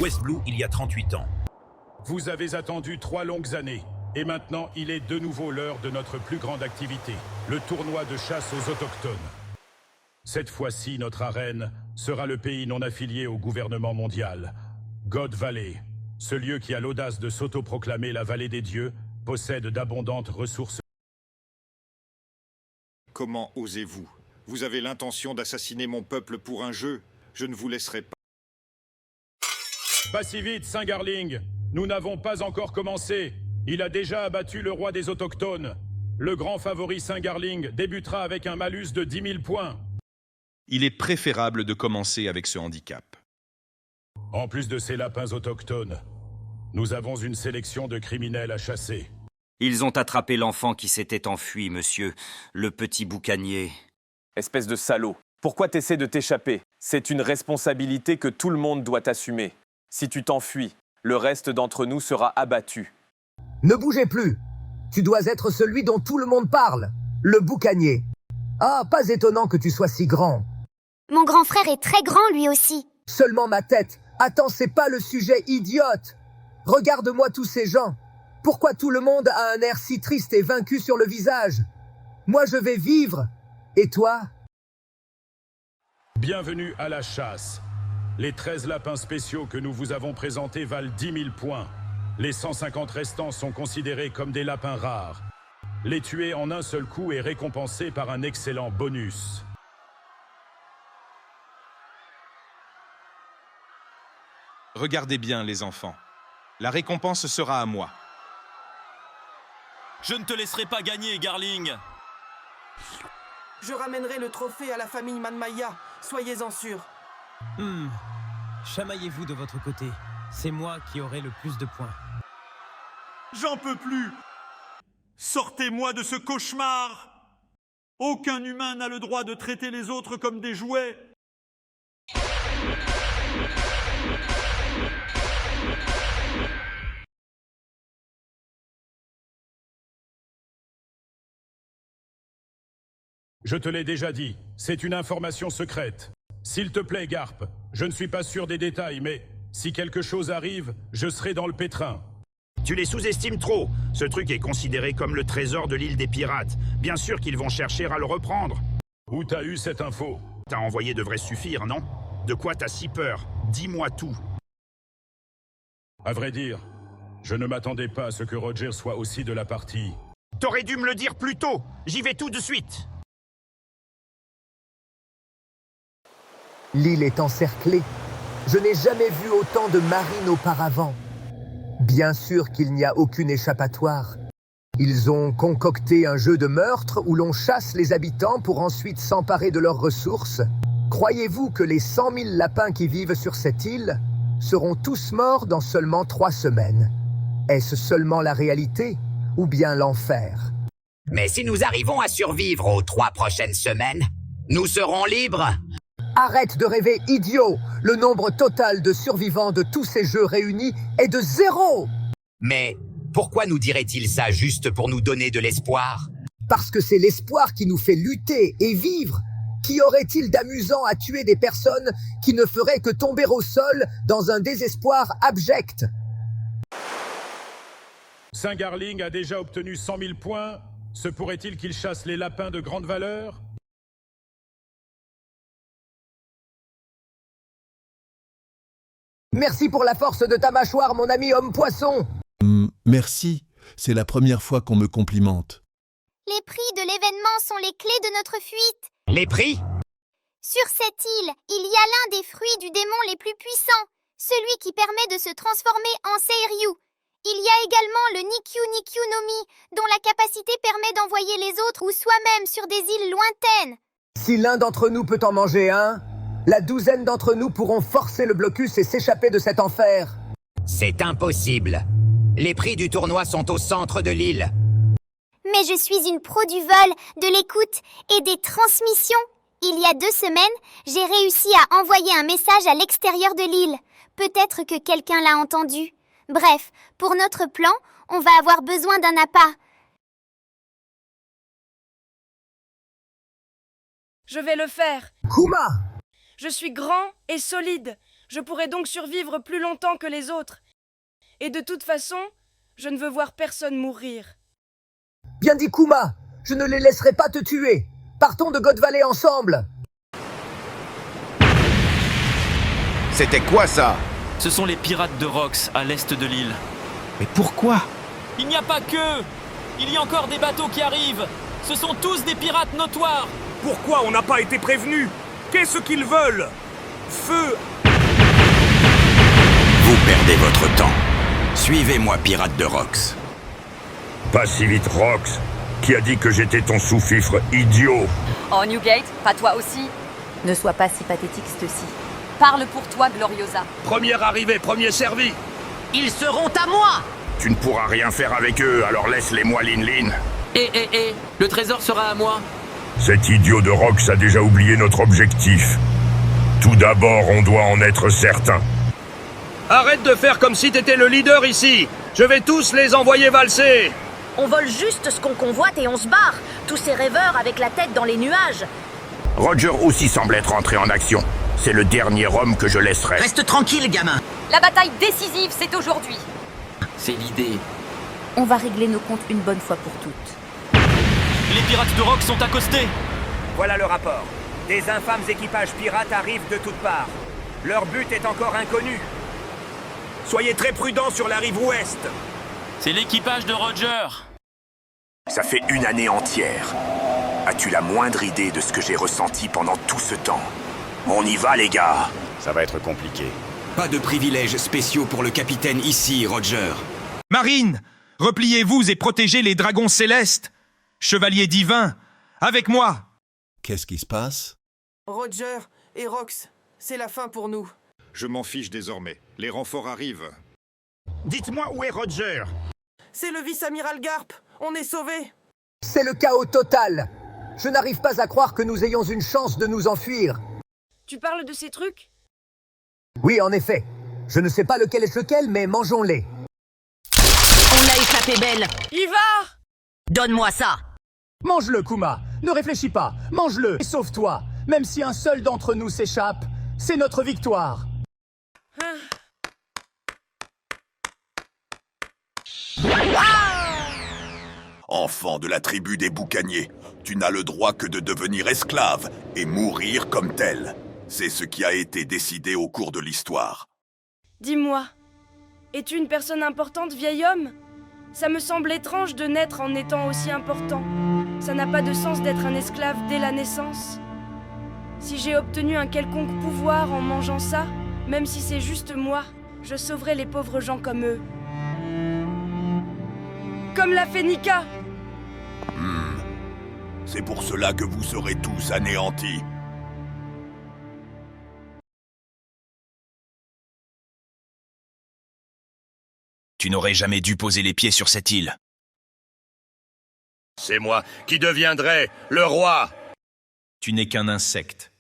West Blue il y a 38 ans. Vous avez attendu 3 longues années. Et maintenant, il est de nouveau l'heure de notre plus grande activité, le tournoi de chasse aux autochtones. Cette fois-ci, notre arène sera le pays non affilié au gouvernement mondial. God Valley, ce lieu qui a l'audace de s'autoproclamer la vallée des dieux, possède d'abondantes ressources. Comment osez-vous? Vous avez l'intention d'assassiner mon peuple pour un jeu? Je ne vous laisserai pas. Pas si vite, Saint-Garling. Nous n'avons pas encore commencé. Il a déjà abattu le roi des autochtones. Le grand favori Saint-Garling débutera avec un malus de 10 000 points. Il est préférable de commencer avec ce handicap. En plus de ces lapins autochtones, nous avons une sélection de criminels à chasser. Ils ont attrapé l'enfant qui s'était enfui, monsieur. Le petit boucanier. Espèce de salaud. Pourquoi t'essaies de t'échapper? C'est une responsabilité que tout le monde doit assumer. Si tu t'enfuis, le reste d'entre nous sera abattu. Ne bougez plus. Tu dois être celui dont tout le monde parle. Le boucanier. Ah, pas étonnant que tu sois si grand. Mon grand frère est très grand lui aussi. Seulement ma tête. Attends, c'est pas le sujet, idiote. Regarde-moi tous ces gens. Pourquoi tout le monde a un air si triste et vaincu sur le visage? Moi, je vais vivre. Et toi? Bienvenue à la chasse. Les 13 lapins spéciaux que nous vous avons présentés valent 10 000 points. Les 150 restants sont considérés comme des lapins rares. Les tuer en un seul coup est récompensé par un excellent bonus. Regardez bien, les enfants. La récompense sera à moi. Je ne te laisserai pas gagner, Garling. Je ramènerai le trophée à la famille Manmaya, soyez-en sûrs. Chamaillez-vous de votre côté. C'est moi qui aurai le plus de points. J'en peux plus! Sortez-moi de ce cauchemar! Aucun humain n'a le droit de traiter les autres comme des jouets! Je te l'ai déjà dit, c'est une information secrète. S'il te plaît, Garp, je ne suis pas sûr des détails, mais si quelque chose arrive, je serai dans le pétrin. Tu les sous-estimes trop. Ce truc est considéré comme le trésor de l'île des pirates. Bien sûr qu'ils vont chercher à le reprendre. Où t'as eu cette info? T'as envoyé devrait suffire, non? De quoi t'as si peur? Dis-moi tout. À vrai dire, je ne m'attendais pas à ce que Roger soit aussi de la partie. T'aurais dû me le dire plus tôt. J'y vais tout de suite. L'île est encerclée. Je n'ai jamais vu autant de marines auparavant. Bien sûr qu'il n'y a aucune échappatoire. Ils ont concocté un jeu de meurtre où l'on chasse les habitants pour ensuite s'emparer de leurs ressources. Croyez-vous que les 100 000 lapins qui vivent sur cette île seront tous morts dans seulement 3 semaines? Est-ce seulement la réalité ou bien l'enfer? Mais si nous arrivons à survivre aux 3 prochaines semaines, nous serons libres. Arrête de rêver, idiot! Le nombre total de survivants de tous ces jeux réunis est de 0! Mais pourquoi nous dirait-il ça juste pour nous donner de l'espoir? Parce que c'est l'espoir qui nous fait lutter et vivre. Qu'y aurait-il d'amusant à tuer des personnes qui ne feraient que tomber au sol dans un désespoir abject? Saint-Garling a déjà obtenu 100 000 points. Se pourrait-il qu'il chasse les lapins de grande valeur? Merci pour la force de ta mâchoire, mon ami homme-poisson. Merci, c'est la première fois qu'on me complimente. Les prix de l'événement sont les clés de notre fuite. Les prix? Sur cette île, il y a l'un des fruits du démon les plus puissants, celui qui permet de se transformer en Seiryu. Il y a également le Nikyu Nikyu no Mi, dont la capacité permet d'envoyer les autres ou soi-même sur des îles lointaines. Si l'un d'entre nous peut en manger un, la douzaine d'entre nous pourront forcer le blocus et s'échapper de cet enfer. C'est impossible. Les prix du tournoi sont au centre de l'île. Mais je suis une pro du vol, de l'écoute et des transmissions. Il y a 2 semaines, j'ai réussi à envoyer un message à l'extérieur de l'île. Peut-être que quelqu'un l'a entendu. Bref, pour notre plan, on va avoir besoin d'un appât. Je vais le faire. Kuma! Je suis grand et solide. Je pourrais donc survivre plus longtemps que les autres. Et de toute façon, je ne veux voir personne mourir. Bien dit, Kuma. Je ne les laisserai pas te tuer. Partons de God Valley ensemble. C'était quoi ça? Ce sont les pirates de Rox, à l'est de l'île. Mais pourquoi? Il n'y a pas qu'eux! Il y a encore des bateaux qui arrivent! Ce sont tous des pirates notoires! Pourquoi on n'a pas été prévenus? Qu'est-ce qu'ils veulent? Feu! Vous perdez votre temps. Suivez-moi, pirates de Rox. Pas si vite, Rox. Qui a dit que j'étais ton sous-fifre idiot? Oh, Newgate, pas toi aussi. Ne sois pas si pathétique, ceci. Parle pour toi, Gloriosa. Premier arrivé, premier servi. Ils seront à moi! Tu ne pourras rien faire avec eux, alors laisse-les-moi, Lin. Le trésor sera à moi. Cet idiot de Rox a déjà oublié notre objectif. Tout d'abord, on doit en être certain. Arrête de faire comme si t'étais le leader ici. Je vais tous les envoyer valser. On vole juste ce qu'on convoite et on se barre. Tous ces rêveurs avec la tête dans les nuages. Roger aussi semble être entré en action. C'est le dernier homme que je laisserai. Reste tranquille, gamin. La bataille décisive, c'est aujourd'hui. C'est l'idée. On va régler nos comptes une bonne fois pour toutes. Les pirates de Rox sont accostés. Voilà le rapport. Des infâmes équipages pirates arrivent de toutes parts. Leur but est encore inconnu. Soyez très prudents sur la rive ouest. C'est l'équipage de Roger. Ça fait une année entière. As-tu la moindre idée de ce que j'ai ressenti pendant tout ce temps? On y va, les gars. Ça va être compliqué. Pas de privilèges spéciaux pour le capitaine ici, Roger. Marine, repliez-vous et protégez les dragons célestes. Chevalier divin, avec moi. Qu'est-ce qui se passe? Roger et Rox, c'est la fin pour nous. Je m'en fiche désormais. Les renforts arrivent. Dites-moi où est Roger? C'est le vice-amiral Garp. On est sauvés. C'est le chaos total. Je n'arrive pas à croire que nous ayons une chance de nous enfuir. Tu parles de ces trucs? Oui, en effet. Je ne sais pas lequel est lequel, mais mangeons-les. On l'a échappé belle. Ivar! Donne-moi ça. Mange-le, Kuma. Ne réfléchis pas. Mange-le et sauve-toi. Même si un seul d'entre nous s'échappe, c'est notre victoire. Enfant de la tribu des boucaniers, tu n'as le droit que de devenir esclave et mourir comme tel. C'est ce qui a été décidé au cours de l'histoire. Dis-moi, es-tu une personne importante, vieil homme? Ça me semble étrange de naître en étant aussi important. Ça n'a pas de sens d'être un esclave dès la naissance. Si j'ai obtenu un quelconque pouvoir en mangeant ça, même si c'est juste moi, je sauverai les pauvres gens comme eux. Comme l'a fait Nika. C'est pour cela que vous serez tous anéantis. Tu n'aurais jamais dû poser les pieds sur cette île. C'est moi qui deviendrai le roi. Tu n'es qu'un insecte.